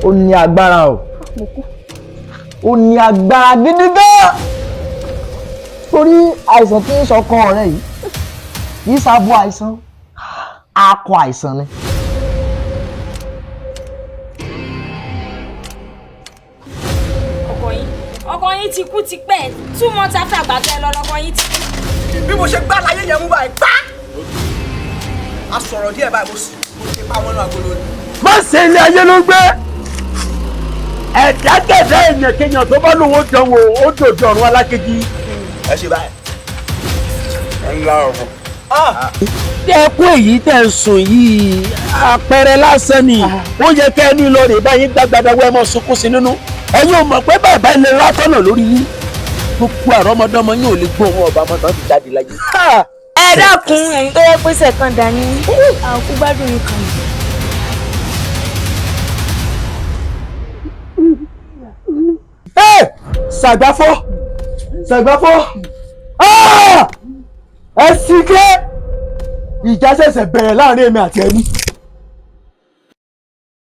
ó ní agbára o. Ó ní agbára gidi gan. Torí àìsàn tí ń sọkàn rẹ yìí kì í ṣàbò àìsàn, akọ àìsàn ni. Ọkọ yín ti kú ti pẹ́ 2 months after àgbàtẹ́ lọ lọ́kọ yín ti kú. Bí mo ṣe gbá láyé yẹn mú báyìí gbá. A sọ̀rọ̀ díẹ̀ báyìí mo ṣe pa wọnú agolo ni. Má ṣe ilé ayé ló gbé. Ẹ̀dágẹ̀dá èèyàn kéèyàn tó bá lówó dánwò ó dòdò ọ̀run alákejì. Ẹ ṣe báyìí. Ẹ ń la ọ̀rọ̀. Dẹ́kun èyí tẹ̀ ń sùn yìí àpẹẹrẹ lásán ni. Ó yẹ kẹ́ ẹni lọ rè báyìí gbàgbàdà wẹ́ mọ́ sunkún sí nínú. Ẹ̀yin ò mọ̀ pé bàbá ilé látọ̀nà lórí yín. Gbogbo àrọ́mọdọ́mọ yín ò lè gbọ́ ohun ọba mọ́tò ti jáde láyé. Ẹ dákun ẹ̀yin tó yẹ pèsè kan dání àwọn kú gbádùn yín kan. Ṣàgbáfọ́ ẹ sì ké ìjà ṣẹ̀ṣẹ̀ bẹ̀rẹ̀ láàrin èmi àti ẹni.